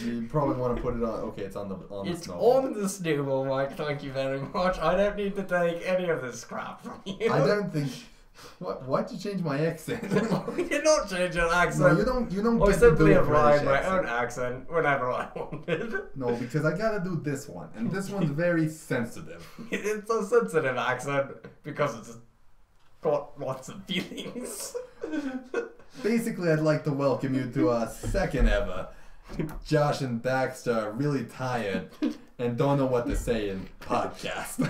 You probably want to put it on. Okay, it's on the It's snowball. on the snowball, Mike. Thank you very much. I don't need to take any of this crap from you. I don't think. Why'd you change my accent? We did not change your accent. No, you don't I get to simply do a applied British my own accent. accent whenever I wanted. No, because I gotta do this one, and this one's very sensitive. It's a sensitive accent because it's got lots of feelings. Basically, I'd like to welcome you to our second ever. Josh and Daxter are really tired and don't know what to say in podcast.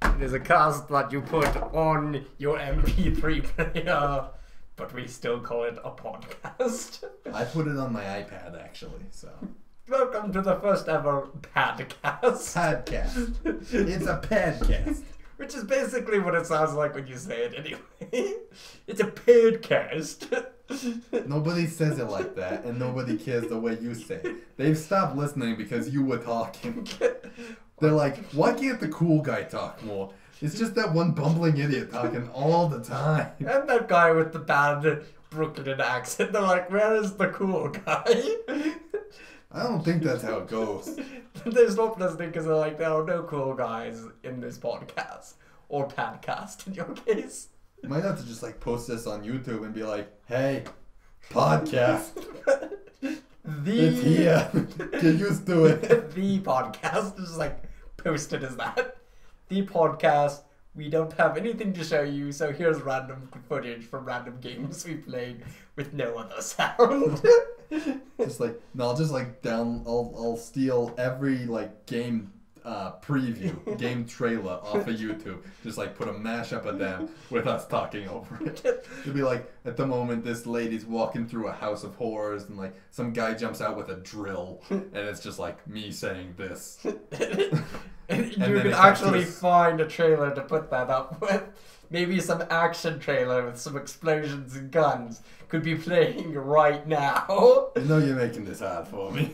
It is a cast that you put on your MP3 player, but we still call it a podcast. I put it on my iPad actually, so. Welcome to the first ever podcast. Podcast. It's a podcast. Which is basically what it sounds like when you say it anyway. It's a podcast. Nobody says it like that, and nobody cares the way you say it. They've stopped listening because you were talking. They're like, why can't the cool guy talk more? It's just that one bumbling idiot talking all the time. And that guy with the bad Brooklyn accent. They're like, where is the cool guy? I don't think that's how it goes. They stop listening because they're like, there are no cool guys in this podcast. Or podcast in your case. You might have to just like post this on YouTube and be like, hey, podcast. It's here. Get used to it. The podcast is like posted as that. The podcast. We don't have anything to show you, so here's random footage from random games we played with no other sound. Just like, no, I'll just like I'll steal every like game preview, game trailer off of YouTube. Just like put a mashup of them with us talking over it. It'll be like, at the moment this lady's walking through a house of horrors and like some guy jumps out with a drill and it's just like me saying this. You then can it actually cuts to find a trailer to put that up with. Maybe some action trailer with some explosions and guns could be playing right now. You know you're making this hard for me.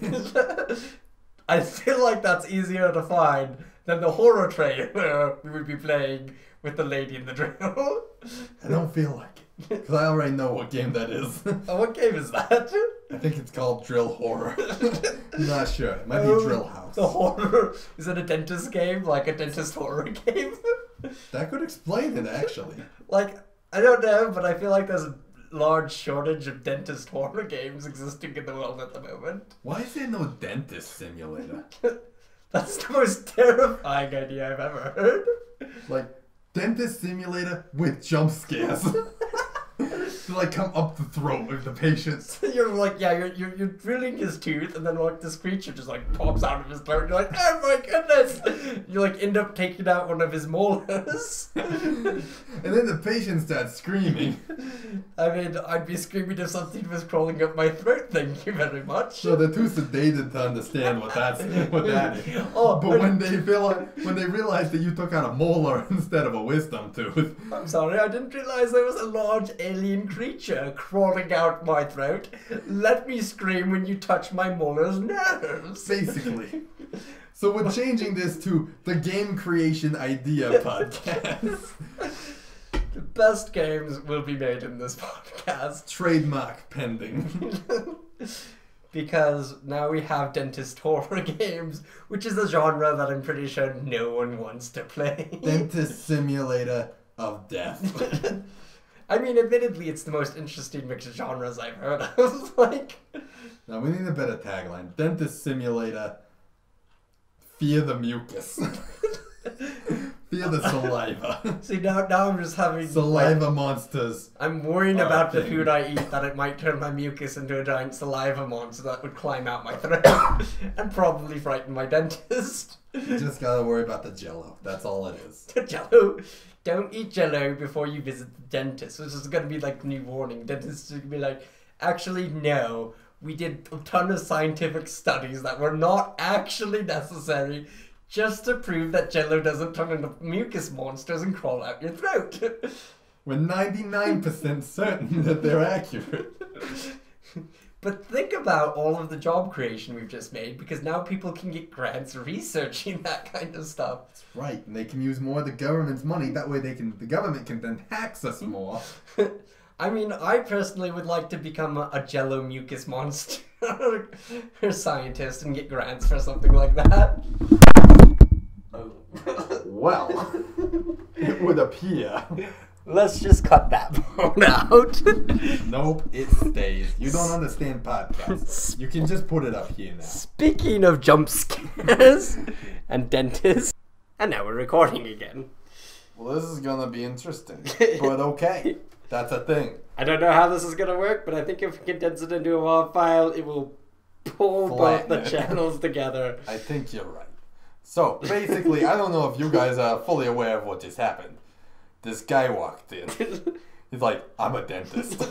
I feel like that's easier to find than the horror trailer we would be playing with the lady in the drill. I don't feel like it. Because I already know what game that is. Oh, what game is that? I think it's called Drill Horror. I'm not sure. It might be Drill House. The horror. Is it a dentist game? Like a dentist horror game? That could explain it, actually. Like, I don't know, but I feel like there's a large shortage of dentist horror games existing in the world at the moment. Why is there no dentist simulator? That's the most terrifying idea I've ever heard. Like, dentist simulator with jump scares. To like come up the throat of the patient. You're like, yeah, you're drilling his tooth, and then like this creature just like pops out of his throat. And you're like, oh my goodness! You like end up taking out one of his molars. And then the patient starts screaming. I mean, I'd be screaming if something was crawling up my throat. Thank you very much. So they're too sedated to understand what that is. Oh, But when they realize that you took out a molar instead of a wisdom tooth. I'm sorry, I didn't realize there was a large alien creature crawling out my throat. Let me scream when you touch my molar's nerves. Basically. So we're changing this to the Game Creation Idea Podcast. The best games will be made in this podcast. Trademark pending. Because now we have dentist horror games, which is a genre that I'm pretty sure no one wants to play. Dentist Simulator of Death. I mean, admittedly, it's the most interesting mix of genres I've heard of. Like, Now we need a better tagline. Dentist Simulator. Fear the mucus. Fear the saliva. see, now I'm just having Saliva monsters. I'm worrying about the thing. food I eat, that it might turn my mucus into a giant saliva monster that would climb out my throat and probably frighten my dentist. You just gotta worry about the jello. That's all it is. Jello. Don't eat Jello before you visit the dentist. Which is going to be like new warning. Dentists are going to be like, actually, no. We did a ton of scientific studies that were not actually necessary just to prove that Jello doesn't turn into mucus monsters and crawl out your throat. We're 99% certain that they're accurate. But think about all of the job creation we've just made, because now people can get grants researching that kind of stuff. That's right, and they can use more of the government's money. That way the government can then tax us more. I mean, I personally would like to become a Jello mucus monster. or scientist and get grants for something like that. Oh. Well, it would appear. Let's just cut that part out. Nope, it stays. You don't understand podcasts. You can just put it up here now. Speaking of jump scares and dentists, and now we're recording again. Well, this is gonna be interesting, but okay, that's a thing. I don't know how this is gonna work, but I think if we condense it into a WAV file, it will pull both the channels together. I think you're right. So, basically, I don't know if you guys are fully aware of what just happened. This guy walked in. He's like, I'm a dentist.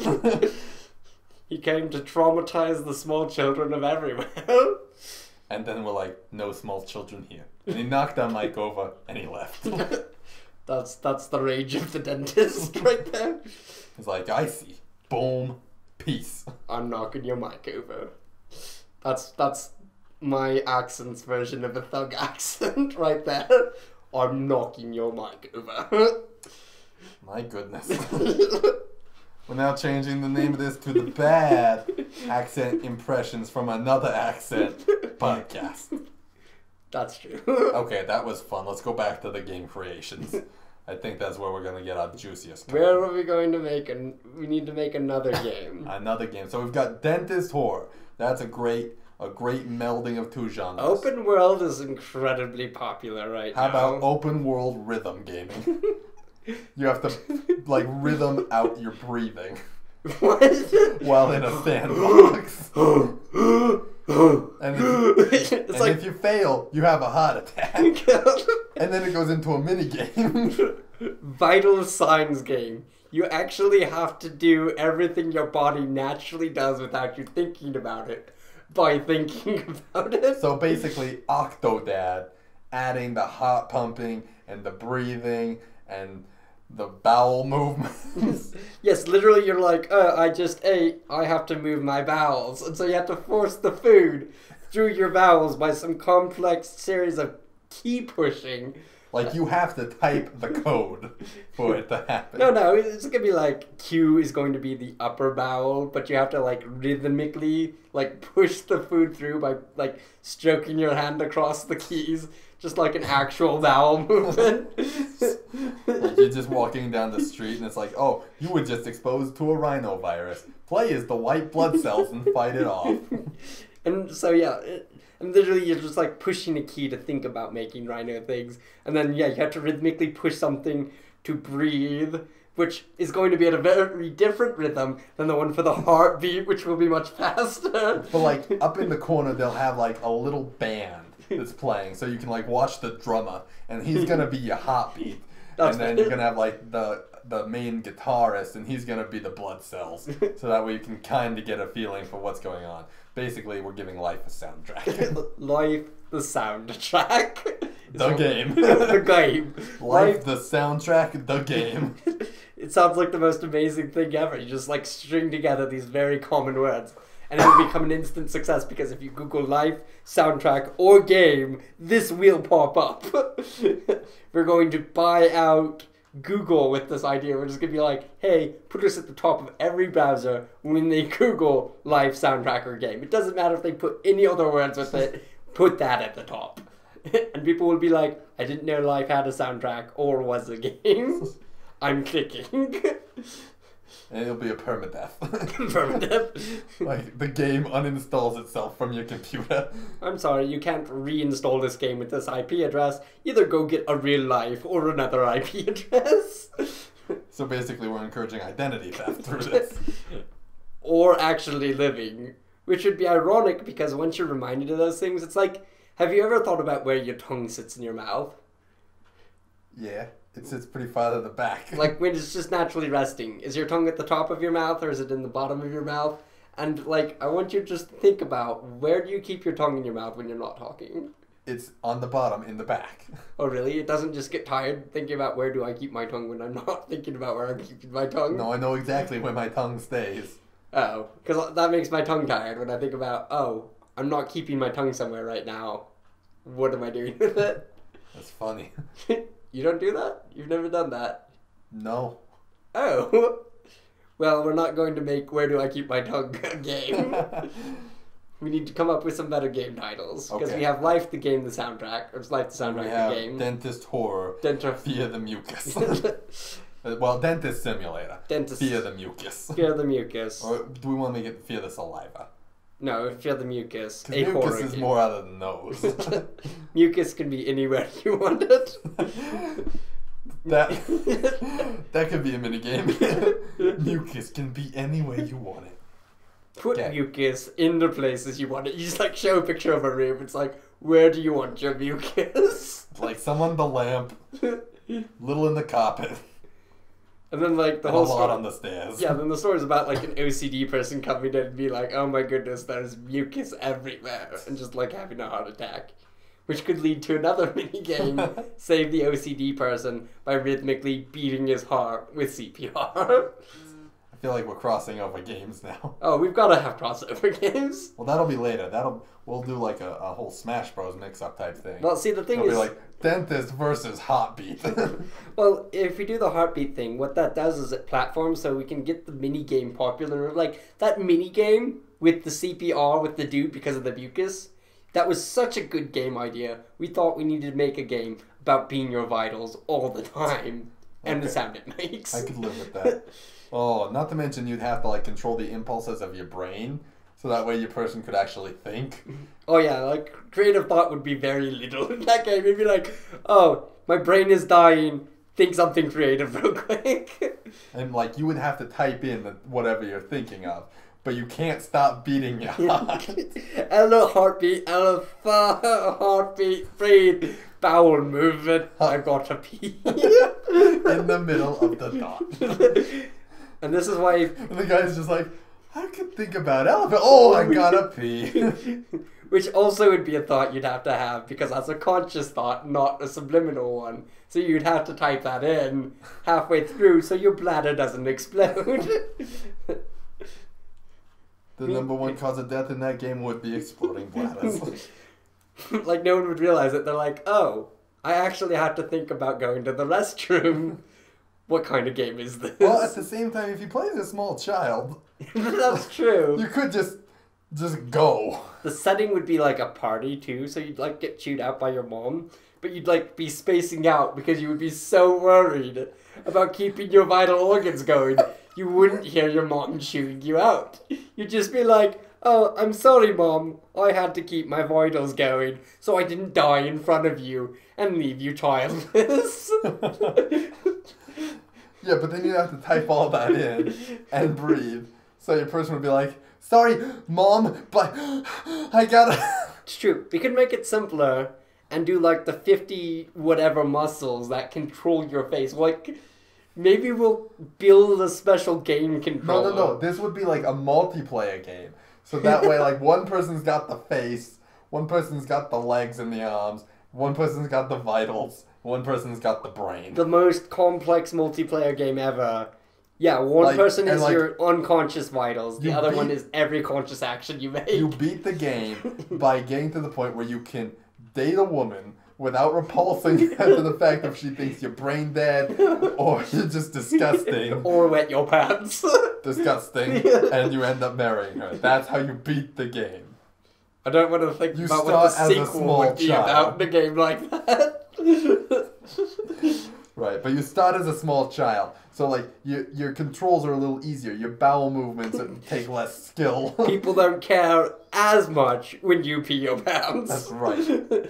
He came to traumatize the small children of everywhere. And then we're like, no small children here. And he knocked our mic over, and he left. That's the rage of the dentist right there. He's like, I see. Boom. Peace. I'm knocking your mic over. That's my accent's version of a thug accent right there. I'm knocking your mic over. My goodness. We're now changing the name of this to the Bad Accent Impressions from Another Accent podcast. That's true. Okay, that was fun. Let's go back to the game creations. I think that's where we're going to get our juiciest. Where are we going to make we need to make another game. Another game. So we've got Dentist Horror. That's a great melding of two genres. Open world is incredibly popular right now. How about open world rhythm gaming? You have to like rhythm out your breathing. What? While in a sandbox. And if you fail, you have a heart attack. And then it goes into a mini game. Vital signs game. You actually have to do everything your body naturally does without you thinking about it by thinking about it. So basically, Octodad, adding the heart pumping and the breathing and the bowel movements. Yes, literally you're like, I just ate, I have to move my bowels. And so you have to force the food through your bowels by some complex series of key pushing. Like you have to type the code for it to happen. No, it's going to be like Q is going to be the upper bowel, but you have to like rhythmically like push the food through by like stroking your hand across the keys. Just like an actual bowel movement. Like you're just walking down the street and it's like, oh, you were just exposed to a rhinovirus. Play as the white blood cells and fight it off. And so yeah, and literally you're just like pushing a key to think about making rhino things. And then yeah, you have to rhythmically push something to breathe, which is going to be at a very different rhythm than the one for the heartbeat, which will be much faster. But like up in the corner they'll have like a little band that's playing, so you can like watch the drummer and he's gonna be your heartbeat. And then you're gonna have like the main guitarist and he's gonna be the blood cells, so that way you can kind of get a feeling for what's going on. Basically, we're giving life a soundtrack. Life the soundtrack. The game. The game. Life the soundtrack, the game. It sounds like the most amazing thing ever. You just like string together these very common words. And it will become an instant success because if you Google life, soundtrack, or game, this will pop up. We're going to buy out Google with this idea. We're just going to be like, hey, put us at the top of every browser when they Google life, soundtrack, or game. It doesn't matter if they put any other words with it, put that at the top. And people will be like, I didn't know life had a soundtrack or was a game. I'm clicking. And it'll be a permadeath. Permadeath. Like, the game uninstalls itself from your computer. I'm sorry, you can't reinstall this game with this IP address. Either go get a real life or another IP address. So basically we're encouraging identity theft through this. Or actually living. Which would be ironic because once you're reminded of those things, it's like, have you ever thought about where your tongue sits in your mouth? Yeah. It sits pretty far to the back. Like when it's just naturally resting. Is your tongue at the top of your mouth or is it in the bottom of your mouth? And like, I want you to just think about where do you keep your tongue in your mouth when you're not talking? It's on the bottom in the back. Oh really? It doesn't just get tired thinking about where do I keep my tongue when I'm not thinking about where I'm keeping my tongue? No, I know exactly where my tongue stays. Oh, because that makes my tongue tired when I think about, oh, I'm not keeping my tongue somewhere right now. What am I doing with it? That's funny. You don't do that? You've never done that? No. Oh. Well, we're not going to make Where Do I Keep My Tongue a game. We need to come up with some better game titles. Because Okay. we have Life the Game, the soundtrack. Or it's Life the We Soundtrack, have the game. Dentist Horror, Dentist. Fear the Mucus. Well, Dentist Simulator, Dentist. Fear the Mucus. Fear the Mucus. Or do we want to make it Fear the Saliva? No, Fear the Mucus. A Because horror mucus is game. more out of the nose. Mucus can be anywhere you want it. that could be a minigame. Mucus can be anywhere you want it. Put Okay. mucus in the places you want it. You just like show a picture of a room. It's like, where do you want your mucus? Like some on the lamp, little in the carpet, And then like the and a whole lot story. on the stairs. Yeah, then the story is about like an OCD person coming in and be like, oh my goodness, there's mucus everywhere, and just like having a heart attack. Which could lead to another minigame, save the OCD person by rhythmically beating his heart with CPR. I feel like we're crossing over games now. Oh, we've got to have crossover games. Well, that'll be later. We'll do like a whole Smash Bros. Mix-up type thing. Well, see, the thing It'll is... be like Dentist versus Heartbeat. Well, if we do the heartbeat thing, what that does is it platforms so we can get the mini game popular. Like, that mini game with the CPR with the dude because of the mucus, that was such a good game idea. We thought we needed to make a game about being your vitals all the time. And the Okay. sound it makes. I could live with that. Oh, not to mention you'd have to like control the impulses of your brain, so that way your person could actually think. Oh yeah, like, creative thought would be very little in that game. It'd be like, oh, my brain is dying, think something creative real quick. And like you would have to type in whatever you're thinking of, but you can't stop beating your heart. Hello, heartbeat, hello, heartbeat, breathe, bowel movement, I gotta pee. In the middle of the dot. And this is why... And the guy's just like, I could think about elephant. Oh, I gotta pee. Which also would be a thought you'd have to have, because that's a conscious thought, not a subliminal one. So you'd have to type that in halfway through so your bladder doesn't explode. The number one cause of death in that game would be exploding bladders. Like, no one would realize it. They're like, oh, I actually have to think about going to the restroom. What kind of game is this? Well, at the same time, if you play as a small child, That's true. you could just go. The setting would be like a party too, so you'd like get chewed out by your mom, but you'd like be spacing out because you would be so worried about keeping your vital organs going. You wouldn't hear your mom chewing you out. You'd just be like, oh, I'm sorry, Mom. I had to keep my vitals going so I didn't die in front of you and leave you childless. Yeah, but then you have to type all that in and breathe. So your person would be like, sorry, Mom, but I gotta... It's true. We could make it simpler and do like the 50 whatever muscles that control your face. Like, maybe we'll build a special game controller. No. This would be like a multiplayer game. So that way, like, one person's got the face, one person's got the legs and the arms, one person's got the vitals, one person's got the brain. The most complex multiplayer game ever. Yeah, one person is your unconscious vitals. The other one is every conscious action you make. You beat the game by getting to the point where you can date a woman without repulsing her to the fact if she thinks you're brain dead or you're just disgusting. Or wet your pants. Disgusting. And you end up marrying her. That's how you beat the game. I don't want to think You about what the start as a sequel small would be child. about in a game like that. Right, but you start as a small child. So, like, your controls are a little easier. Your bowel movements take less skill. People don't care as much when you pee your pants. That's right.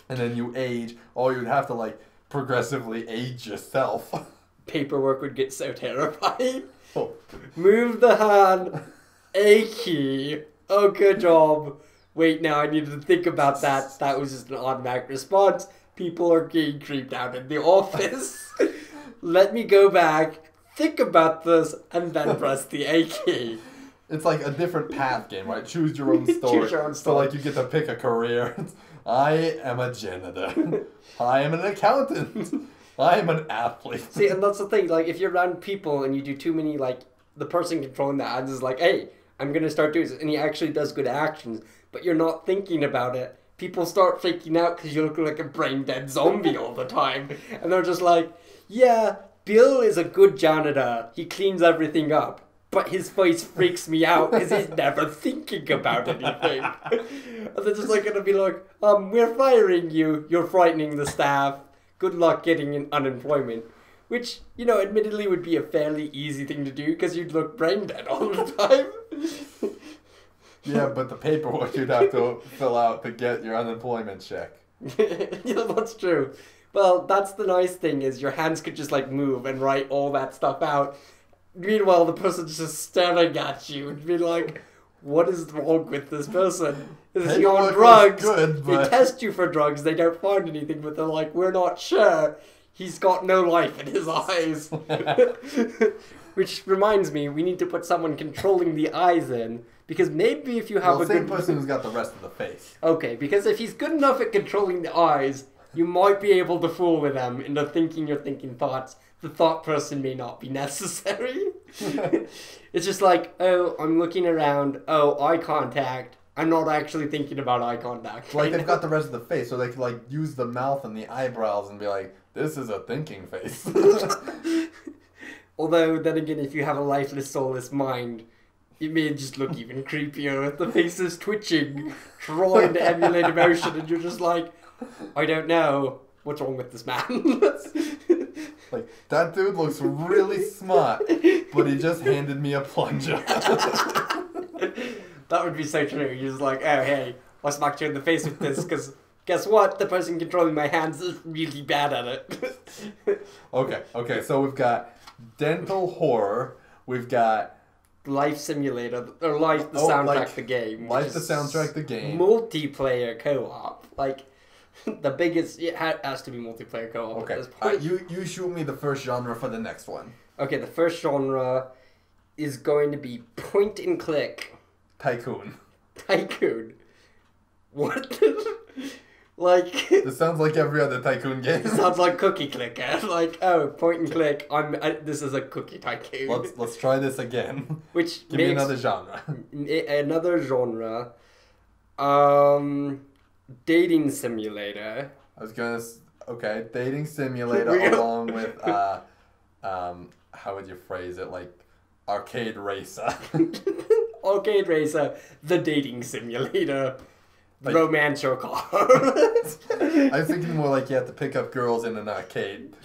And then you age, or you'd have to, like, progressively age yourself. Paperwork would get so terrifying. Oh. Move the hand. A key. Oh, good job. Wait, now I needed to think about that. That was just an automatic response. People are getting creeped out in the office. Let me go back, think about this, and then press the A key. It's like a different path game, right? Choose your own story. Choose your own So, story. like, you get to pick a career. I am a janitor. I am an accountant. I am an athlete. See, and that's the thing. Like, if you're around people and you do too many, like, the person controlling the ads is like, hey, I'm going to start doing this. And he actually does good actions, but you're not thinking about it. People start freaking out because you look like a brain-dead zombie all the time. And they're just like, yeah, Bill is a good janitor. He cleans everything up. but his face freaks me out because he's never thinking about anything. And they're just like gonna be like, we're firing you. You're frightening the staff. Good luck getting in unemployment. Which, you know, admittedly would be a fairly easy thing to do because you'd look brain dead all the time. Yeah, but the paperwork you'd have to fill out to get your unemployment check. Yeah, that's true. Well, that's the nice thing is your hands could just like move and write all that stuff out. Meanwhile, the person's just staring at you and be like, what is wrong with this person? Is he on drugs? Good, but... They test you for drugs, they don't find anything, but they're like, we're not sure. He's got no life in his eyes. Which reminds me, we need to put someone controlling the eyes in. Because maybe if you have same person who's got the rest of the face. Okay, because if he's good enough at controlling the eyes, you might be able to fool with them into thinking you're thinking thoughts. The thought person may not be necessary. It's just like, oh, I'm looking around. Oh, eye contact. I'm not actually thinking about eye contact. Like, they've got the rest of the face, so they can, like, use the mouth and the eyebrows and be like, this is a thinking face. Although, then again, if you have a lifeless, soulless mind, it may just look even creepier if the face is twitching, trying to emulate emotion, and you're just like, I don't know. What's wrong with this man? Like, that dude looks really smart, but he just handed me a plunger. That would be so true. You're just like, oh, hey, I smacked you in the face with this, because guess what? The person controlling my hands is really bad at it. Okay, so we've got dental horror, we've got... Life Simulator, or Life the Soundtrack the Game. Life the Soundtrack the Game. Multiplayer co-op. Like, the biggest... It has to be multiplayer co-op okay. at this point. You shoot me the first genre for the next one. Okay, the first genre is going to be point and click. Tycoon. What? Like... This sounds like every other Tycoon game. It sounds like Cookie Clicker. Like, oh, point and click. This is a Cookie Tycoon. Let's try this again. Which Give me another genre. Another genre. Dating simulator. I was gonna... Okay, dating simulator along with, how would you phrase it? Like, arcade racer. Arcade racer, the dating simulator. Like, romance your car. I was thinking more like you have to pick up girls in an arcade.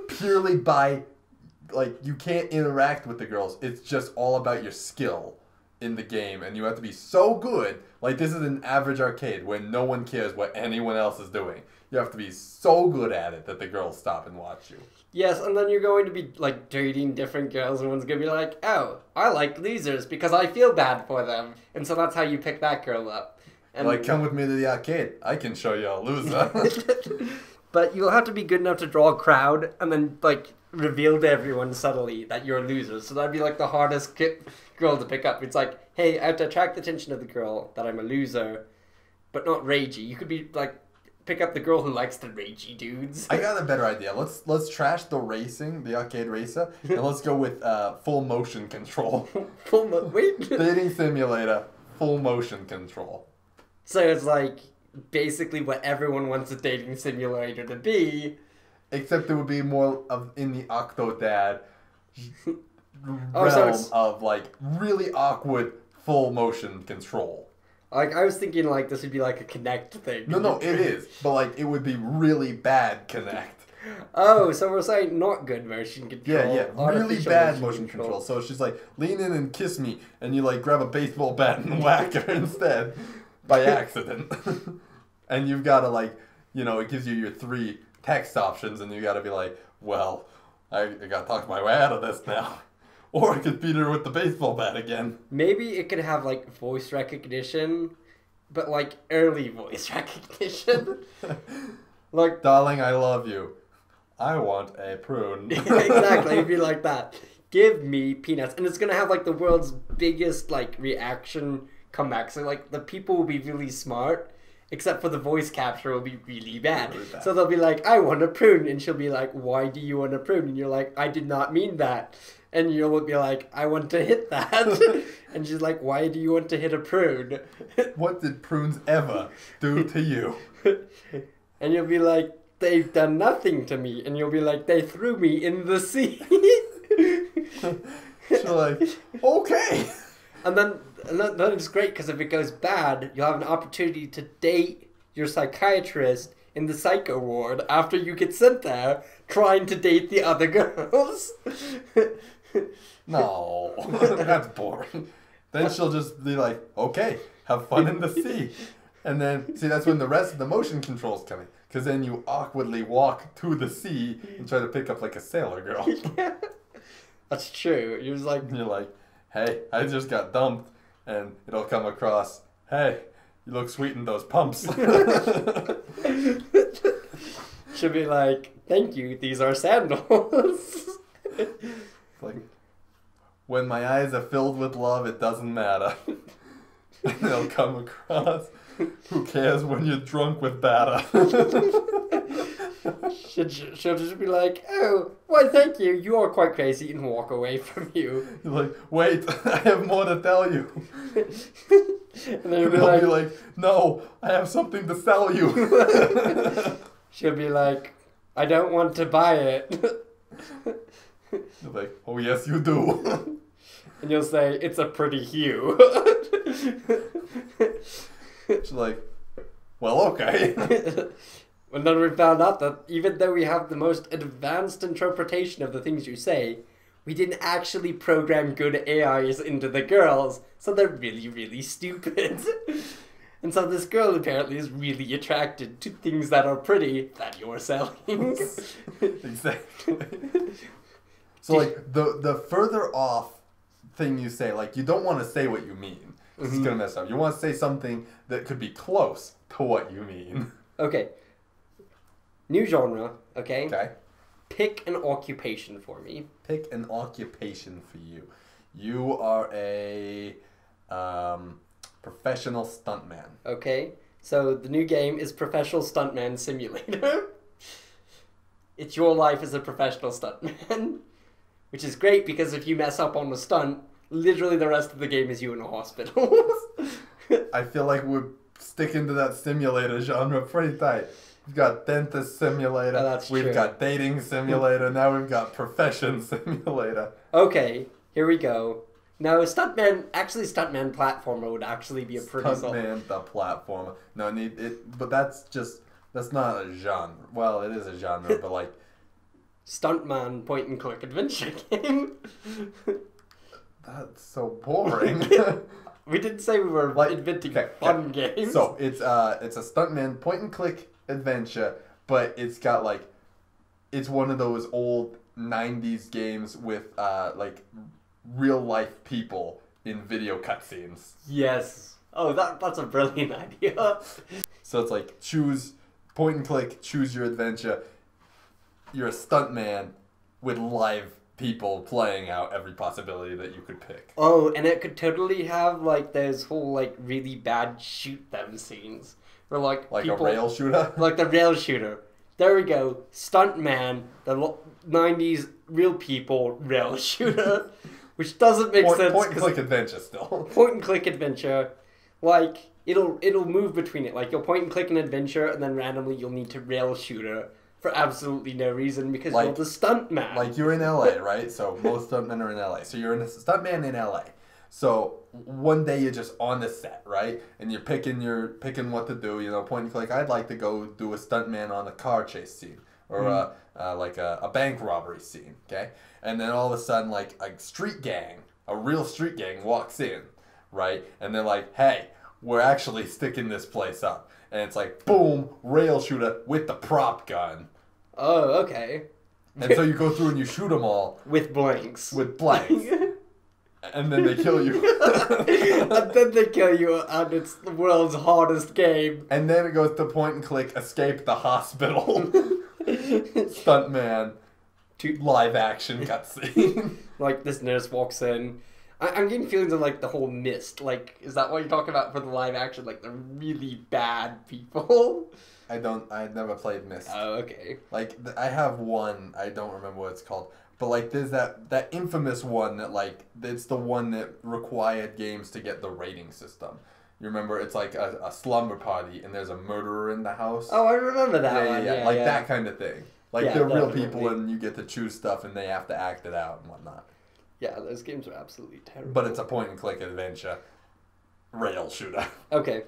Purely by, like, you can't interact with the girls. It's just all about your skill in the game. And you have to be so good. Like, this is an average arcade where no one cares what anyone else is doing. You have to be so good at it that the girls stop and watch you. Yes, and then you're going to be, like, dating different girls, and one's going to be like, oh, I like losers because I feel bad for them. And so that's how you pick that girl up. And like, come with me to the arcade. I can show you a loser. But you'll have to be good enough to draw a crowd and then, like, reveal to everyone subtly that you're a loser. So that'd be, like, the hardest girl to pick up. It's like, hey, I have to attract the attention of the girl that I'm a loser, but not ragey. You could be, like, pick up the girl who likes the ragey dudes. I got a better idea. Let's trash the racing, the arcade racer, and let's go with full motion control. Wait. Dating simulator, full motion control. So it's like basically what everyone wants a dating simulator to be. Except it would be more of in the Octodad realm of like really awkward full motion control. Like, I was thinking, like, this would be, like, a Kinect thing. No, it is. But, like, it would be really bad Kinect. Oh, so we're saying not good motion control. Yeah. Really bad motion control. So she's like, lean in and kiss me. And you, like, grab a baseball bat and whack her instead. By accident. And you've got to, like, you know, it gives you your 3 text options. And you got to be like, well, I got to talk my way out of this now. Or I could beat her with the baseball bat again. Maybe it could have, like, voice recognition, but, like, early voice recognition. Like, darling, I love you. I want a prune. Exactly, it'd be like that. Give me peanuts. And it's going to have, like, the world's biggest, like, reaction comeback. So, like, the people will be really smart, except for the voice capture will be really bad. So they'll be like, I want a prune. And she'll be like, why do you want a prune? And you're like, I did not mean that. And you'll be like, I want to hit that. And she's like, why do you want to hit a prune? What did prunes ever do to you? And you'll be like, they've done nothing to me. And you'll be like, they threw me in the sea. So like, okay. And then it's great because if it goes bad, you'll have an opportunity to date your psychiatrist in the psycho ward after you get sent there, trying to date the other girls. No, that's boring. Then she'll just be like, okay, have fun in the sea. And then, see, that's when the rest of the motion controls come in. Because then you awkwardly walk to the sea and try to pick up like a sailor girl. Yeah. That's true. You're like, hey, I just got dumped. And it'll come across, hey, you look sweet in those pumps. She'll be like, thank you, these are sandals. Like, when my eyes are filled with love, it doesn't matter. And they'll come across, who cares when you're drunk with batter? She'll just be like, oh, why thank you, you are quite crazy, and walk away from you. You're like, wait, I have more to tell you. And then They'll be like, no, I have something to sell you. She'll be like, I don't want to buy it. You're like, oh yes you do. And you'll say, it's a pretty hue. She's like, well, okay. And then we found out that even though we have the most advanced interpretation of the things you say, we didn't actually program good AIs into the girls, so they're really, really stupid. And so this girl apparently is really attracted to things that are pretty that you're selling. Exactly. So like the further off thing you say, like you don't want to say what you mean. It's gonna mess up. You want to say something that could be close to what you mean. Okay. New genre, okay? Okay. Pick an occupation for me. Pick an occupation for you. You are a professional stuntman. Okay. So the new game is Professional Stuntman Simulator. It's your life as a professional stuntman. Which is great because if you mess up on the stunt, literally the rest of the game is you in a hospital. I feel like we're sticking to that simulator genre pretty tight. We've got dentist simulator. Oh, that's we've true. got dating simulator. Now we've got profession simulator. Okay, here we go. No, Stuntman platformer would actually be a pretty solid. Stuntman the platformer. No, but that's not a genre. Well, it is a genre, but like Stuntman point and click adventure game. that's so boring. We didn't say we were inventing fun games. So it's a stuntman point and click adventure, but it's got like it's one of those old 90s games with like real life people in video cutscenes. Yes. Oh, that's a brilliant idea. So it's like choose point and click, choose your adventure. You're a stuntman with live people playing out every possibility that you could pick. Oh, and it could totally have like those whole like really bad shoot them scenes where like people, a rail shooter. Like the rail shooter. There we go. Stuntman, the 90s real people rail shooter, which doesn't make sense. Point and click adventure still. Point and click adventure, like it'll move between it. Like you'll point and click an adventure, and then randomly you'll need to rail shooter for absolutely no reason because you're the stuntman. Like you're in LA, right? So most stuntmen are in LA. So you're a stuntman in LA. So one day you're just on the set, right? And you're picking what to do. You know, point and click. I'd like to go do a stuntman on a car chase scene or a bank robbery scene. Okay, and then all of a sudden, like a real street gang walks in, right? And they're like, "Hey, we're actually sticking this place up." And it's like, boom, rail shooter with the prop gun. Oh, okay. And so you go through and you shoot them all. With blanks. And then they kill you. And it's the world's hardest game. And then it goes to point and click, escape the hospital. Stuntman. Live action cutscene. Like this nurse walks in. I'm getting feelings of like the whole Mist. Like, is that what you're talking about for the live action? Like the really bad people? I'd never played Mist. Oh, okay. Like, I have one, I don't remember what it's called. But like, there's that infamous one that like, it's the one that required games to get the rating system. You remember, it's like a slumber party and there's a murderer in the house. Oh, I remember that one. Yeah, like that kind of thing. Like, they're real people and you get to choose stuff and they have to act it out and whatnot. Yeah, those games are absolutely terrible. But it's a point-and-click adventure rail shooter. Okay.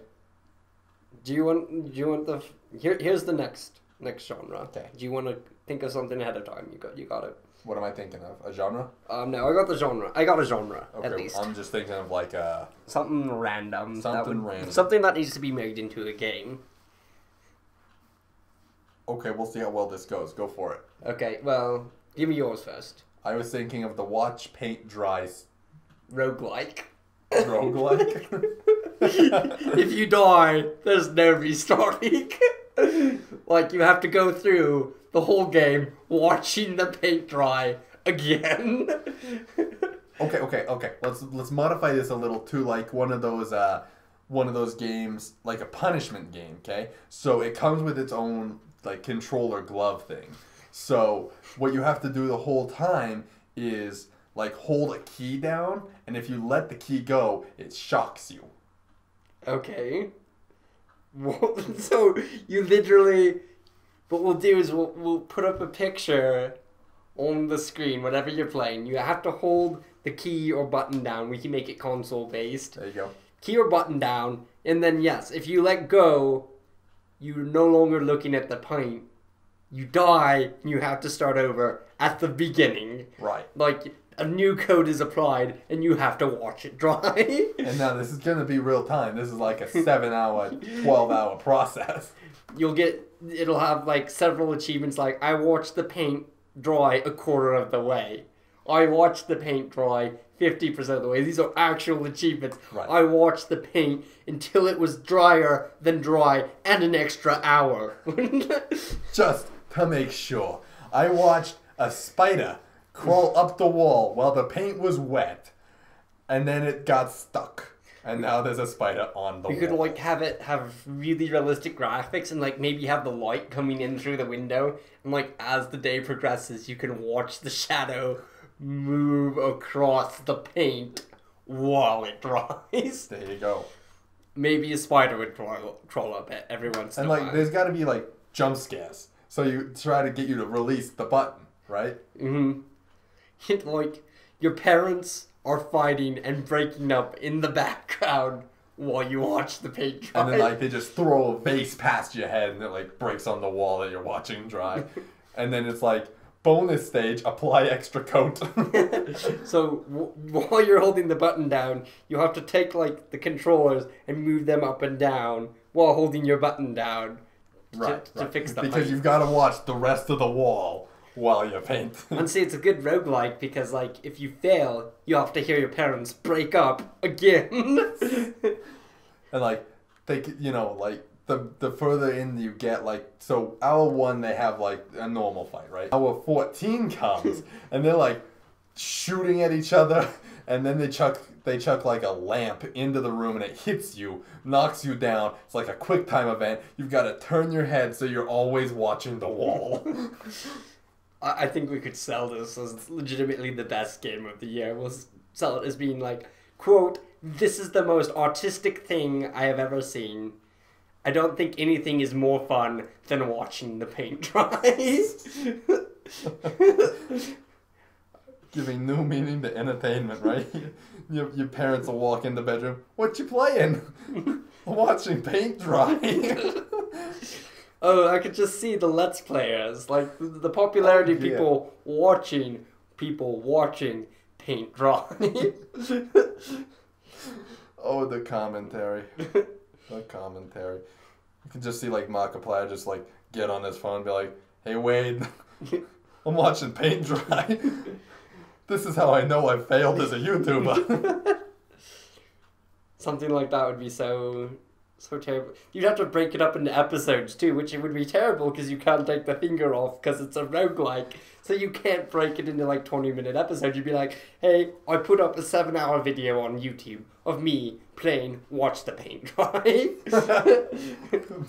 Do you want the... Here's the next genre. Okay. Do you want to think of something ahead of time? You got it. What am I thinking of? A genre? No, I got the genre. I got a genre, Okay, at least. I'm just thinking of like a... Something random. Random. Something that needs to be made into a game. Okay, we'll see how well this goes. Go for it. Okay, well, give me yours first. I was thinking of the watch, paint, dry... Roguelike. Roguelike? If you die, there's no restarting. Like, you have to go through the whole game watching the paint dry again. Okay. Let's modify this a little to like one of those games, like a punishment game, okay? So it comes with its own like controller glove thing. So what you have to do the whole time is like hold a key down, and if you let the key go, it shocks you. Okay. So you literally, what we'll do is we'll put up a picture on the screen, whatever you're playing. You have to hold the key or button down. We can make it console based. There you go. Key or button down, and then yes, if you let go, you're no longer looking at the paint. You die, and you have to start over at the beginning. Right. Like, a new code is applied, and you have to watch it dry. And now this is going to be real time. This is like a 7-hour, 12-hour process. It'll have like several achievements like, I watched the paint dry a quarter of the way. I watched the paint dry 50% of the way. These are actual achievements. Right. I watched the paint until it was drier than dry and an extra hour. Just to make sure. I watched a spider crawl up the wall while the paint was wet, and then it got stuck. And now there's a spider on the wall. You could like have really realistic graphics and like maybe have the light coming in through the window, and like as the day progresses you can watch the shadow move across the paint while it dries. There you go. Maybe a spider would crawl up it every once in a while. And like there's gotta be like jump scares. So you try to get you to release the button, right? Mm-hmm. Like, your parents are fighting and breaking up in the background while you watch the paint dry. And then like they just throw a vase past your head and it like breaks on the wall that you're watching dry. And then it's like, bonus stage, apply extra coat. So while you're holding the button down, you have to take like the controllers and move them up and down while holding your button down. Right. To fix the because paint. you've got to watch the rest of the wall while you paint. And see, it's a good roguelike because, like, if you fail, you have to hear your parents break up again. And, like, like, the further in you get, like, so hour 1, they have, like, a normal fight, right? Hour 14 comes, and they're, like, shooting at each other, and then they chuck like a lamp into the room and it hits you, knocks you down. It's like a quick time event. You've got to turn your head so you're always watching the wall. I think we could sell this as legitimately the best game of the year. We'll sell it as being like, quote, this is the most artistic thing I have ever seen. I don't think anything is more fun than watching the paint dry. Giving new meaning to entertainment, right? Your parents will walk in the bedroom. What you playing? Watching paint dry. Oh, I could just see the Let's Players, like the popularity of people watching paint dry. Oh, the commentary. The commentary. You can just see like Markiplier just like get on his phone and be like, hey Wade, I'm watching paint dry. This is how I know I failed as a YouTuber. Something like that would be so terrible. You'd have to break it up into episodes too, which it would be terrible because you can't take the finger off because it's a roguelike. So you can't break it into like 20-minute episodes. You'd be like, hey, I put up a 7-hour video on YouTube of me playing Watch the Paint Dry.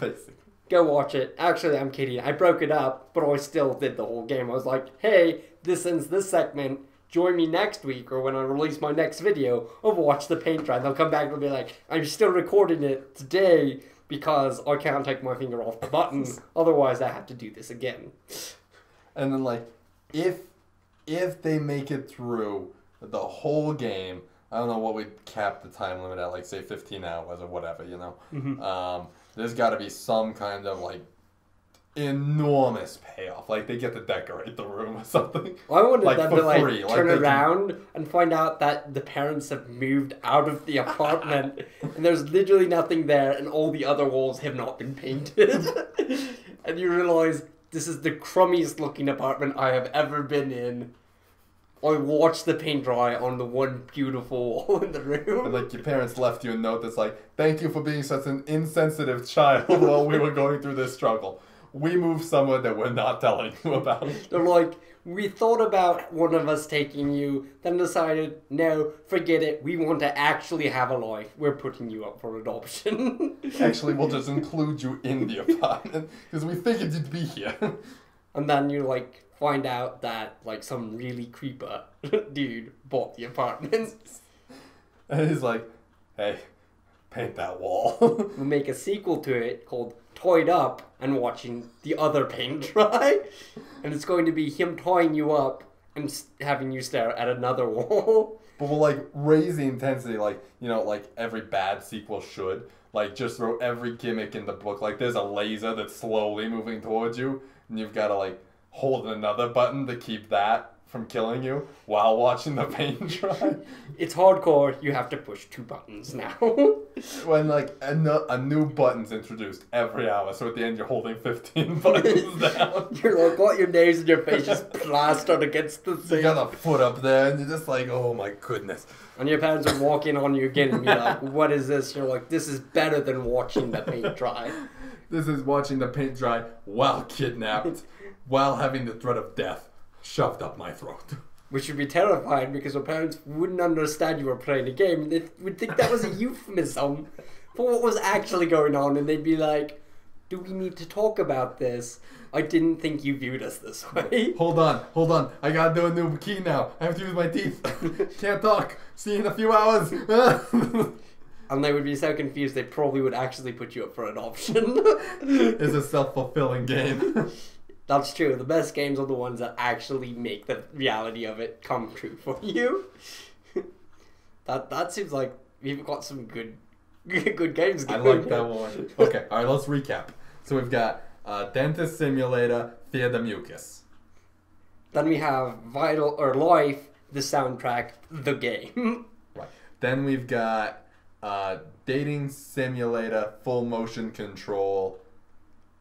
Basically. Go watch it. Actually, I'm kidding. I broke it up, but I still did the whole game. I was like, hey, this ends this segment. Join me next week or when I release my next video of Watch the Paint Dry. They'll come back and be like, I'm still recording it today because I can't take my finger off the button. Otherwise, I have to do this again. And then, like, if they make it through the whole game. I don't know what we capped the time limit at, like say 15 hours or whatever, you know. Mm-hmm. There's got to be some kind of like enormous payoff, like they get to decorate the room or something. I wanted like, them for to like free. turn Like, around and find out that the parents have moved out of the apartment and there's literally nothing there and all the other walls have not been painted. And you realize this is the crummiest looking apartment I have ever been in. I watched the paint dry on the one beautiful wall in the room. And like your parents left you a note that's like, "Thank you for being such an insensitive child while we were going through this struggle. We moved somewhere that we're not telling you about." They're like, we thought about one of us taking you, then decided, no, forget it. We want to actually have a life. We're putting you up for adoption. Actually, we'll just include you in the apartment because we figured you'd be here. And then you like find out that like some really creeper dude bought the apartment. And he's like, "Hey, paint that wall." We'll make a sequel to it called Toyed Up and watching the other paint dry. And it's going to be him toying you up and having you stare at another wall. But we'll like raise the intensity, like, you know, like every bad sequel should. Like just throw every gimmick in the book. Like there's a laser that's slowly moving towards you, and you've got to like hold another button to keep that from killing you while watching the paint dry. It's hardcore. You have to push 2 buttons now. When like a new button's introduced every hour, so at the end you're holding 15 buttons down. You're like, got your nose and your face just plastered against the You thing. got a foot up there, and you're just like, oh my goodness. And your parents are walking on you again and you're like, what is this? You're like, this is better than watching the paint dry. This is watching the paint dry while kidnapped, while having the threat of death shoved up my throat. Which would be terrifying because your parents wouldn't understand you were playing a game and they would think that was a euphemism for what was actually going on, and they'd be like, do we need to talk about this? I didn't think you viewed us this way. Hold on. I gotta do a new key now. I have to use my teeth. Can't talk. See you in a few hours. And they would be so confused they probably would actually put you up for adoption. It's a self-fulfilling game. That's true. The best games are the ones that actually make the reality of it come true for you. That seems like we've got some good games going. I like that one. Okay, alright, let's recap. So we've got Dentist Simulator, Fear the Mucus. Then we have Vital or Life, the soundtrack, the game. Right. Then we've got Dating Simulator, Full Motion Control.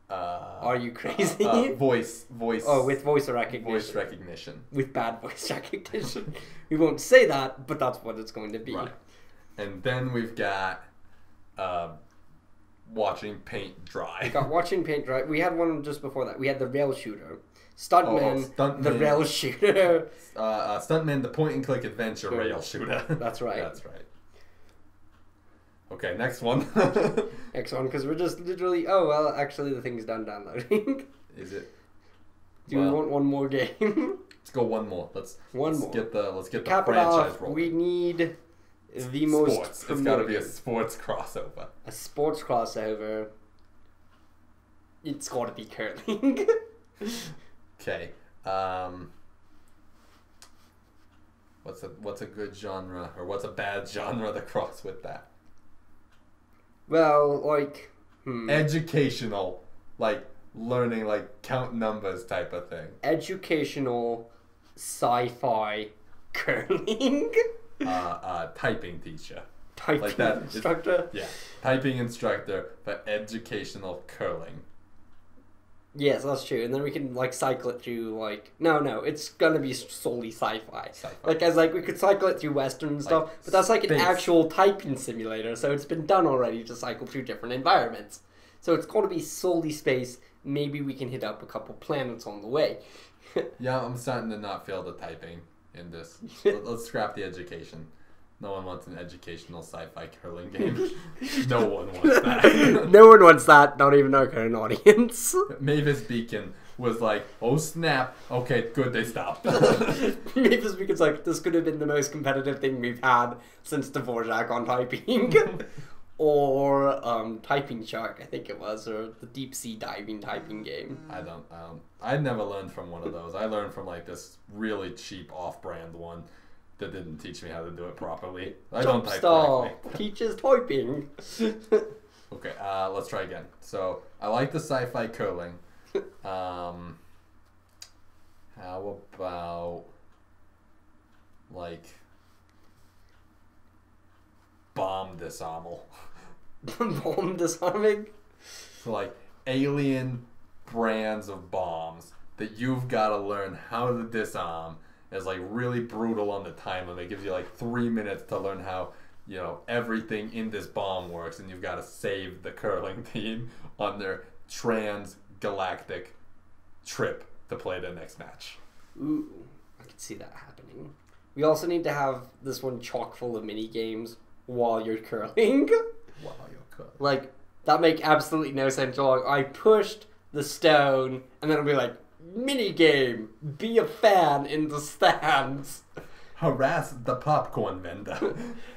Are you crazy? Voice. Oh, with voice recognition. Voice recognition. With bad voice recognition. We won't say that, but that's what it's going to be. Right. And then we've got watching paint dry. We got watching paint dry. We had one just before that. We had the rail shooter. Stuntman, the rail shooter. Stuntman, the point and click adventure rail shooter. That's right. That's right. Okay, next one. Next one, because we're just literally. Oh well, actually, the thing's done downloading. Is it? Do we want one more game? Let's go one more. Let's get the Cap franchise rolling. We need the most. Sports. It's got to be a sports crossover. A sports crossover. It's got to be curling. Okay. What's a good genre, or what's a bad genre to cross with that? Well, like educational, like learning, like count numbers type of thing. Educational, sci-fi, curling. Typing teacher. Typing like that instructor. Yeah, typing instructor for educational curling. Yes, that's true. And then we can like cycle it through like no, it's gonna be solely sci-fi. Like as like we could cycle it through Western and stuff, but that's like an actual typing simulator, so it's been done already to cycle through different environments. So it's gonna be solely space. Maybe we can hit up a couple planets on the way. Yeah, I'm starting to not feel the typing in this. Let's scrap the education. No one wants an educational sci-fi curling game. No one wants that. No one wants that, not even our current audience. Mavis Beacon was like, oh snap, okay, good, they stopped. Mavis Beacon's like, this could have been the most competitive thing we've had since Dvorak on typing. Or Typing Shark, I think it was, or the deep sea diving typing game. I never learned from one of those. I learned from like this really cheap off-brand one. that didn't teach me how to do it properly. I don't type Jumpstar correctly. teaches typing. Okay, let's try again. So I like the sci-fi curling. How about like bomb disarmal? Bomb disarming? So like alien brands of bombs that you've got to learn how to disarm is like really brutal on the time limit. It gives you like 3 minutes to learn how, you know, everything in this bomb works, and you've got to save the curling team on their trans-galactic trip to play the next match. Ooh, I can see that happening. We also need to have this one chock full of mini games while you're curling. Wow, you're curling. Like, that make absolutely no sense. Like, I pushed the stone, and then it'll be like, mini game, be a fan in the stands. Harass the popcorn vendor.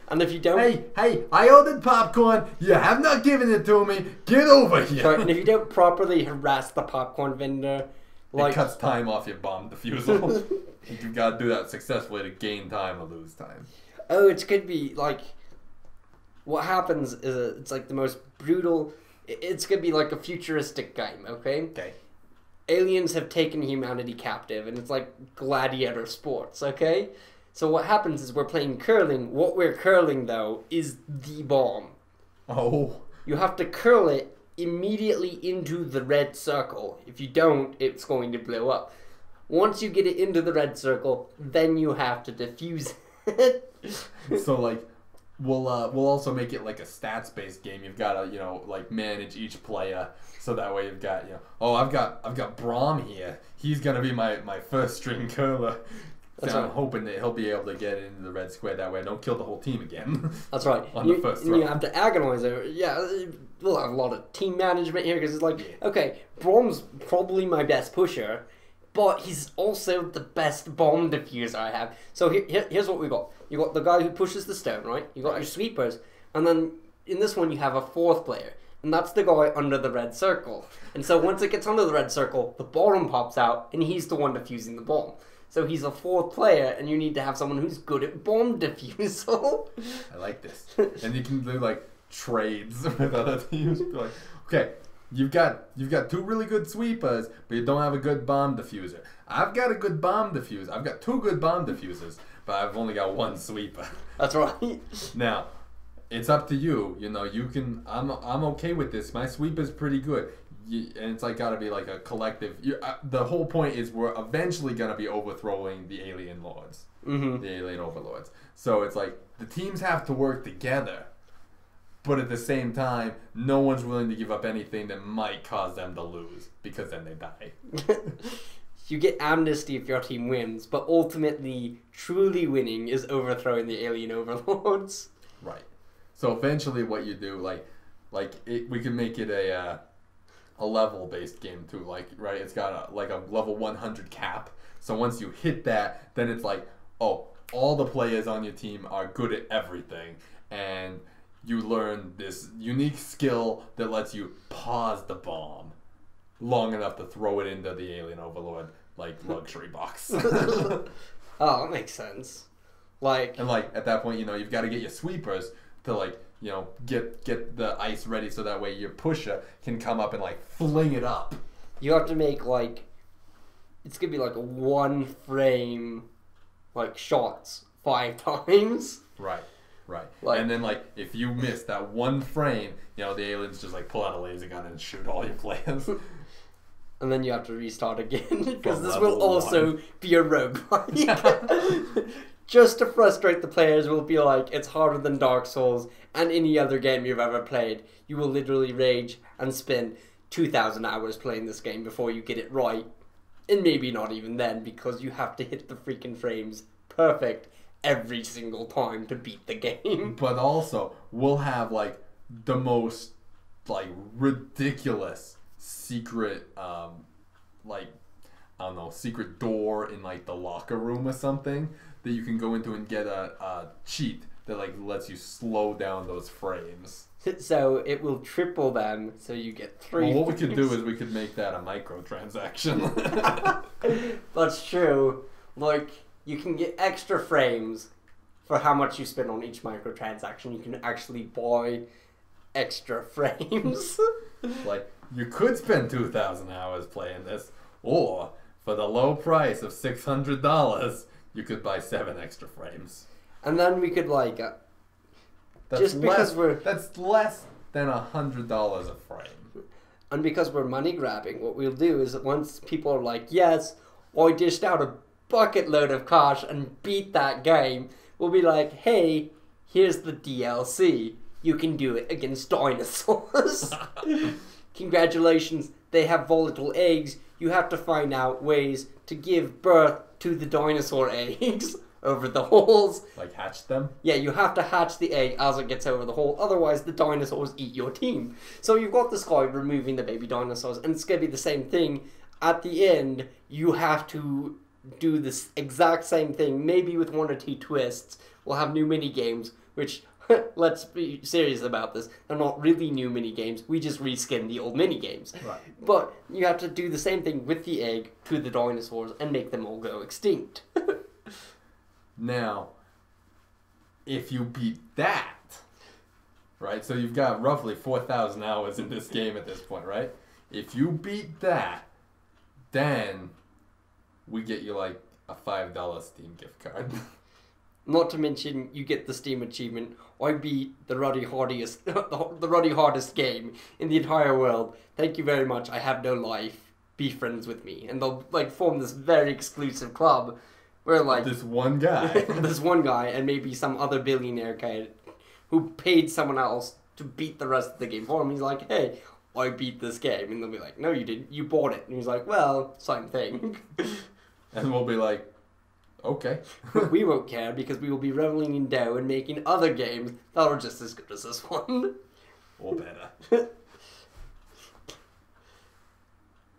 And if you don't... Hey, I ordered popcorn. You have not given it to me. Get over here. Sorry, and if you don't properly harass the popcorn vendor, like... It cuts time off your bomb defusal. You've got to do that successfully to gain time or lose time. Oh, it's could be, like... What happens is it's like the most brutal... It's gonna be like a futuristic game, okay? Okay. Aliens have taken humanity captive, and it's like gladiator sports, okay? So what happens is we're playing curling. What we're curling, though, is the bomb. Oh. You have to curl it immediately into the red circle. If you don't, it's going to blow up. Once you get it into the red circle, then you have to defuse it. So, like, we'll also make it like a stats-based game. You've got to, you know, like manage each player. So that way you've got, you know, oh, I've got Brahm here. He's gonna be my first string curler. That's So right. I'm hoping that he'll be able to get into the red square. That way I don't kill the whole team again. That's right. On the first throw. You have to agonize over it. Yeah, we'll have a lot of team management here because it's like, okay, Brahm's probably my best pusher, but he's also the best bomb diffuser I have. So here's what we got. You got the guy who pushes the stone, right? You got your sweepers, and then in this one you have a fourth player, and that's the guy under the red circle. And so once it gets under the red circle, the bottom pops out, and he's the one defusing the bomb. So he's a fourth player, and you need to have someone who's good at bomb defusal. I like this. And you can do like trades with other teams. Be like, okay, you've got 2 really good sweepers, but you don't have a good bomb diffuser. I've got a good bomb diffuser. I've got 2 good bomb diffusers, but I've only got 1 sweeper. That's right. Now, it's up to you. You know, you can. I'm okay with this. My sweeper's pretty good. And it's like got to be like a collective. The whole point is we're eventually gonna be overthrowing the alien lords, the alien overlords. So it's like the teams have to work together, but at the same time, no one's willing to give up anything that might cause them to lose because then they die. You get amnesty if your team wins, but ultimately, truly winning is overthrowing the alien overlords. Right. So eventually, what you do, we can make it a level-based game too. Like, right, it's got a level 100 cap. So once you hit that, then it's like, oh, all the players on your team are good at everything, and you learn this unique skill that lets you pause the bomb long enough to throw it into the alien overlord like luxury box. Oh, that makes sense. Like, and like at that point, you know, you've got to get your sweepers to like, you know, get the ice ready so that way your pusher can come up and like fling it up. you have to make like, it's gonna be like 1 frame, like shots 5 times. Right. Like, and then like if you miss that 1 frame, you know, the aliens just like pull out a laser gun and shoot all your players. And then you have to restart again because this level will also 1. be a roguelike. Just to frustrate the players, will be like, it's harder than Dark Souls and any other game you've ever played. You will literally rage and spend 2,000 hours playing this game before you get it right. And maybe not even then, because you have to hit the freaking frames perfect every single time to beat the game. But also, we'll have like the most like ridiculous secret like I don't know, secret door in like the locker room or something that you can go into and get a cheat that like lets you slow down those frames. So it will triple them, so you get 3 Well, what we could do frames. is we could make that a microtransaction. That's true. Like, you can get extra frames for how much you spend on each microtransaction. You can actually buy extra frames. Like, you could spend 2,000 hours playing this, or for the low price of $600, you could buy 7 extra frames. And then we could like, just because that's less than $100 a frame. And because we're money grabbing, what we'll do is that once people are like, yes, I dished out a bucket load of cash and beat that game, we'll be like, hey, here's the DLC. You can do it against dinosaurs. Congratulations, they have volatile eggs. You have to find out ways to give birth to the dinosaur eggs over the holes. Like hatch them? Yeah, you have to hatch the egg as it gets over the hole, otherwise the dinosaurs eat your team. So you've got this guy removing the baby dinosaurs, and it's going to be the same thing. At the end, you have to do this exact same thing, maybe with 1 or 2 twists. We'll have new mini games, which, let's be serious about this, they're not really new mini games. We just reskin the old mini games. Right. But you have to do the same thing with the egg to the dinosaurs and make them all go extinct. Now, if you beat that, right? So you've got roughly 4,000 hours in this game at this point, right? If you beat that, then we get you like a $5 Steam gift card. Not to mention, you get the Steam achievement. I beat the ruddy hardest game in the entire world. Thank you very much. I have no life. Be friends with me, and they'll like form this very exclusive club where like this one guy, this one guy, and maybe some other billionaire guy who paid someone else to beat the rest of the game for him. He's like, hey, I beat this game, and they'll be like, no, you didn't. You bought it. And he's like, well, same thing. And we'll be like, okay. We won't care because we will be reveling in dough and making other games that are just as good as this one. Or better.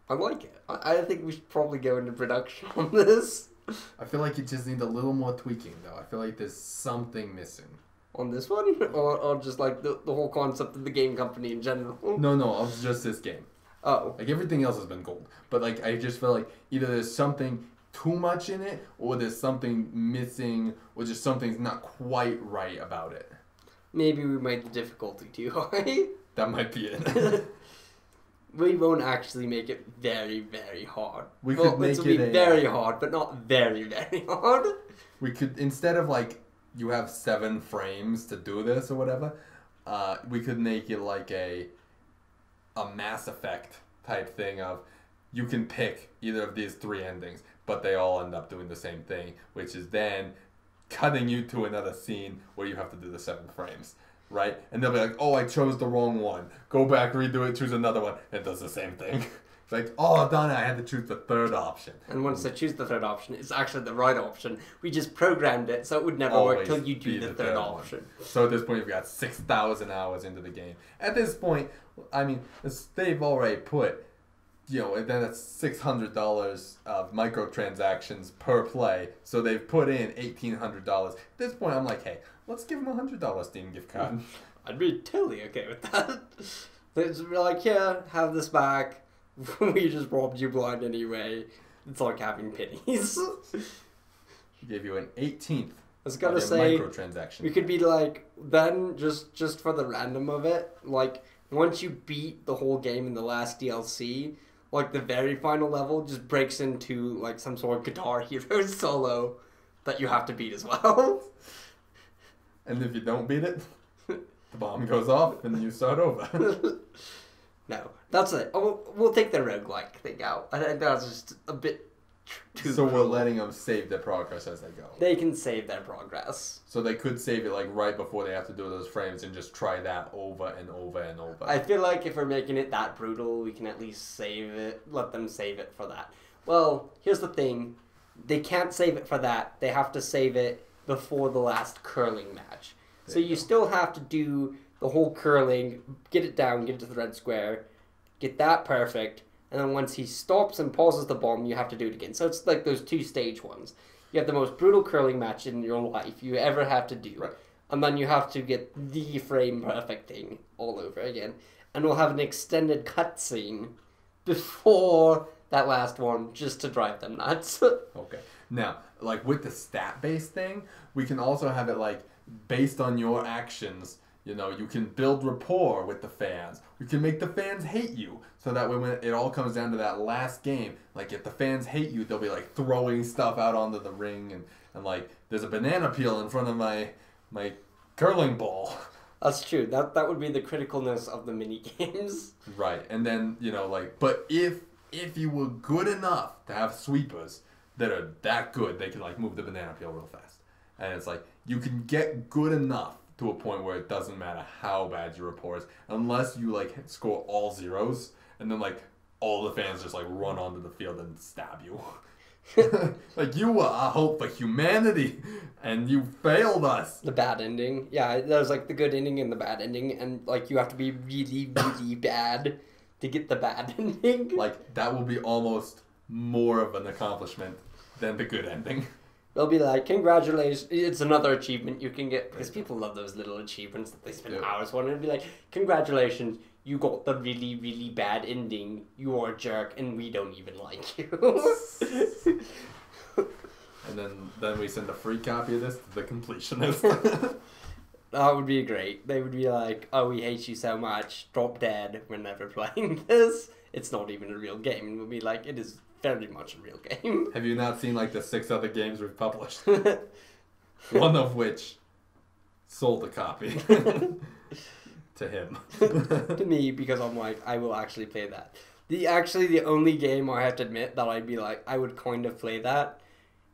I like it. I think we should probably go into production on this. I feel like you just need a little more tweaking, though. I feel like there's something missing. On this one? Or just like the whole concept of the game company in general? No, of just this game. Oh. Like, everything else has been gold. But, like, I just feel like either there's something too much in it, or there's something missing, or just something's not quite right about it. Maybe we made the difficulty too high. That might be it. We won't actually make it very, very hard. We could make it be it very hard, but not very, very hard. We could, instead of like, you have 7 frames to do this or whatever, we could make it like a Mass Effect type thing of, you can pick either of these 3 endings, but they all end up doing the same thing, which is then cutting you to another scene where you have to do the 7 frames. Right? And they'll be like, oh, I chose the wrong one. Go back, redo it, choose another one. And it does the same thing. It's like, oh, darn it, I had to choose the 3rd option. And once I choose the 3rd option, it's actually the right option. We just programmed it so it would never Always work till you do the third option. So at this point, you've got 6,000 hours into the game. At this point, I mean, they've already put, you know, and then it's $600 of microtransactions per play. So they've put in $1,800. At this point, I'm like, hey, let's give them $100 Steam gift card. I'd be totally okay with that. They'd just be like, yeah, have this back. We just robbed you blind anyway. It's like having pennies. Give you an 18th. I was gonna say, microtransaction. we could be like, then just for the random of it, like once you beat the whole game in the last DLC, like the very final level just breaks into like some sort of Guitar Hero solo that you have to beat as well. And if you don't beat it, the bomb goes off and you start over. No, that's it. Oh, we'll take the roguelike thing out. I think that's just a bit too So cruel. we're letting them save their progress as they go. They can save their progress. So they could save it like right before they have to do those frames and just try that over and over and over. I feel like if we're making it that brutal, we can at least save it, let them save it for that. Well, here's the thing. They can't save it for that. They have to save it before the last curling match. So you still have to do the whole curling, get it down, get it to the red square, get that perfect, and then once he stops and pauses the bomb, you have to do it again. So it's like those 2-stage ones. You have the most brutal curling match in your life you ever have to do. Right. And then you have to get the frame perfect thing all over again. And we'll have an extended cutscene before that last one, just to drive them nuts. Okay. Now, like with the stat-based thing, we can also have it like based on your actions. You know, you can build rapport with the fans. You can make the fans hate you. So that way when it all comes down to that last game, like if the fans hate you, they'll be like throwing stuff out onto the ring and like there's a banana peel in front of my curling ball. That's true. That would be the criticalness of the mini games. Right. And then, you know, like but if you were good enough to have sweepers that are that good, they can like move the banana peel real fast. And it's like you can get good enough to a point where it doesn't matter how bad your rapport is, unless you like score all zeros, and then like all the fans just like run onto the field and stab you. Like you were a hope for humanity, and you failed us. The bad ending, yeah. There's like the good ending and the bad ending, and like you have to be really, really bad to get the bad ending. Like that will be almost more of an accomplishment than the good ending. They'll be like, congratulations, it's another achievement you can get, because people love those little achievements that they spend hours on, and be like, congratulations, you got the really, really bad ending, you are a jerk, and we don't even like you. And then we send a free copy of this to the completionist. That would be great. They would be like, oh, we hate you so much, drop dead, we're never playing this. It's not even a real game. And we'll be like, it is very much a real game. Have you not seen like the 6 other games we've published? One of which sold a copy to him. To me, because I'm like, I will actually play that. The only game I have to admit that I'd be like, I would kind of play that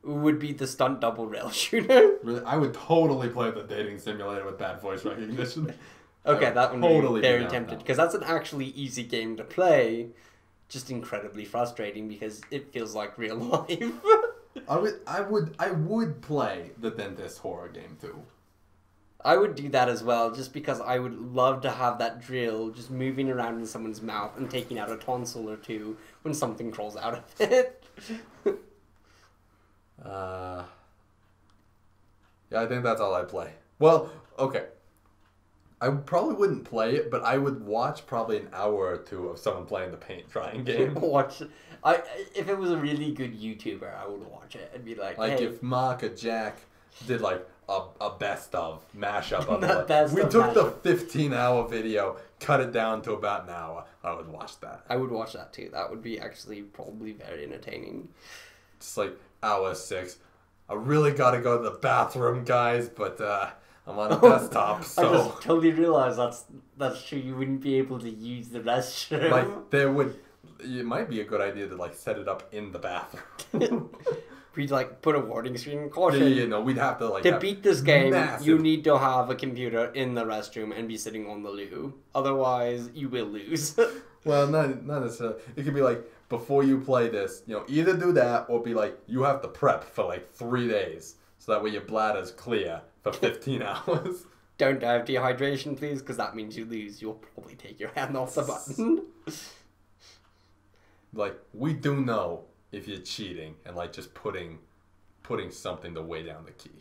would be the stunt double rail shooter. Really, I would totally play the dating simulator with bad voice recognition. Okay, that would totally be very tempted, because that's an actually easy game to play. Just incredibly frustrating because it feels like real life. I would play the dentist horror game too. I would do that as well, just because I would love to have that drill just moving around in someone's mouth and taking out a tonsil or two when something crawls out of it. Yeah, I think that's all I play. Well, okay. I probably wouldn't play it, but I would watch probably an hour or two of someone playing the paint drying game. If it was a really good YouTuber, I would watch it and be like, like hey. If Mark or Jack did like a best of mashup of it. We took the 15-hour video, cut it down to about an hour. I would watch that. I would watch that too. That would be actually probably very entertaining. Just like hour 6. I really gotta go to the bathroom, guys, but I'm on a desktop, so... I just totally realized that's true. You wouldn't be able to use the restroom. Like, it might be a good idea to, like, set it up in the bathroom. We'd, like, put a warning screen. Caution. Yeah, we'd have to, like... To beat this game, massive... you need to have a computer in the restroom and be sitting on the loo. Otherwise, you will lose. Well, not necessarily. It could be, like, before you play this, either do that or be like, you have to prep for, like, 3 days. So that way your bladder's clear for 15 hours. Don't have dehydration, please, because that means you lose. You'll probably take your hand off the button. Like, we do know if you're cheating and, like, just putting something to weigh down the key.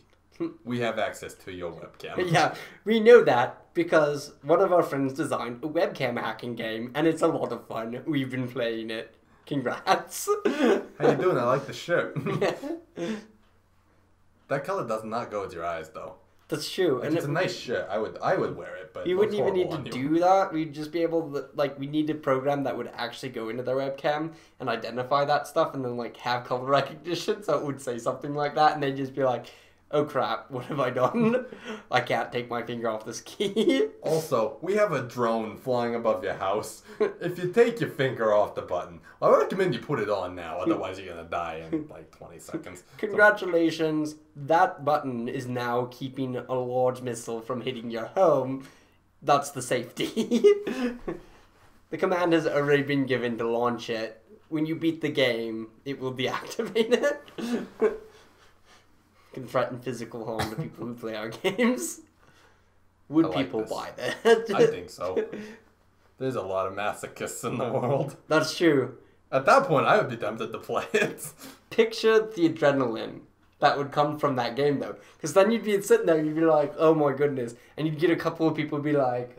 We have access to your webcam. Yeah, we know that because one of our friends designed a webcam hacking game, and it's a lot of fun. We've been playing it. Congrats. How you doing? I like the shirt. That color does not go with your eyes, though. That's true. Like, and it's a nice shirt. I would wear it, but you wouldn't even need to do that. We'd just be able to, like, we need a program that would actually go into their webcam and identify that stuff, and then, like, have color recognition, so it would say something like that, and they'd just be like, oh crap, what have I done? I can't take my finger off this key. Also, we have a drone flying above your house. If you take your finger off the button, I recommend you put it on now, otherwise you're gonna die in like 20 seconds. Congratulations, that button is now keeping a large missile from hitting your home. That's the safety. The command has already been given to launch it. When you beat the game, it will deactivate it. Can threaten physical harm to people who play our games. Would people buy that? I think so. There's a lot of masochists in the world. That's true. At that point, I would be tempted to play it. Picture the adrenaline that would come from that game, though. Because then you'd be sitting there, you'd be like, oh my goodness. And you'd get a couple of people be like...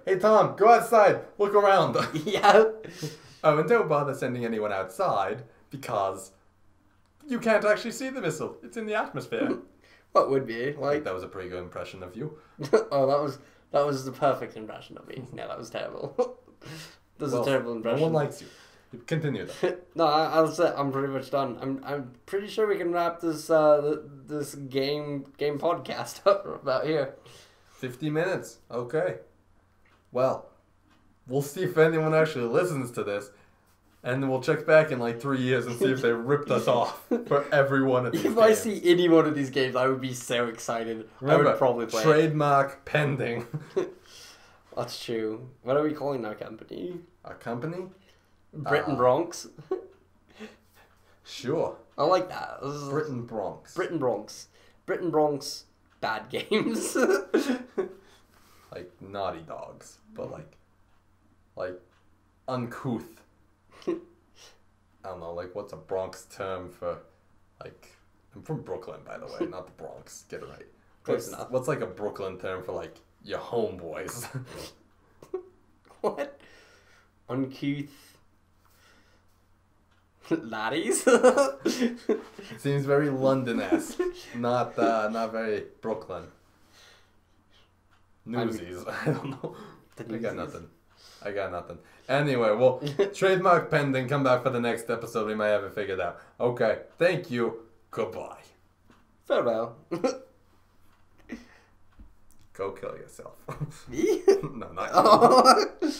Hey, Tom, go outside. Look around. Yeah. Oh, and don't bother sending anyone outside because you can't actually see the missile. It's in the atmosphere. What would be I think like? that was a pretty good impression of you. Oh, that was the perfect impression of me. No, that was terrible. That was a terrible impression. No one likes you. Continue though. No, I'll say I'm pretty much done. I'm pretty sure we can wrap this this game podcast up about here. 50 minutes. Okay. Well, we'll see if anyone actually listens to this. And then we'll check back in like 3 years and see if they ripped us off for every one of these If games. I see any one of these games, I would be so excited. Remember, I would probably play it. trademark pending. That's true. What are we calling our company? Our company? Britain Bronx. Sure. I like that. Britain Bronx. Britain Bronx. Britain Bronx bad games. Like Naughty Dogs, but like uncouth. I don't know, like what's a Bronx term for, like, I'm from Brooklyn, by the way, not the Bronx. Get it right. Close enough. What's like a Brooklyn term for like your homeboys? What? Uncouth laddies? It seems very London-esque, not very Brooklyn. Newsies, I don't know. I got nothing. Anyway, well, trademark pending. Come back for the next episode. We might have it figured out. Okay, thank you. Goodbye. Farewell. Go kill yourself. Me? No, not you.